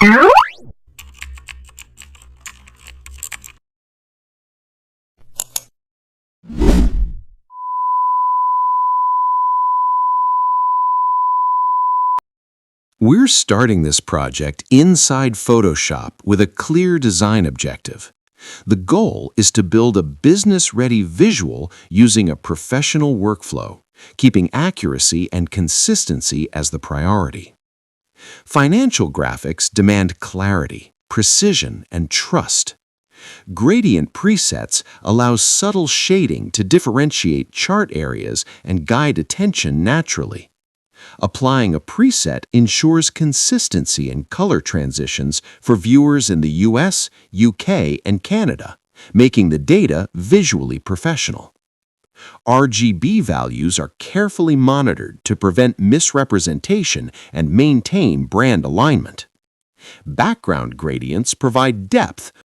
We're starting this project inside Photoshop with a clear design objective. The goal is to build a business-ready visual using a professional workflow, keeping accuracy and consistency as the priority. Financial graphics demand clarity, precision, and trust. Gradient presets allow subtle shading to differentiate chart areas and guide attention naturally. Applying a preset ensures consistency in color transitions for viewers in the US, UK, and Canada, making the data visually professional. RGB values are carefully monitored to prevent misrepresentation and maintain brand alignment. Background gradients provide depth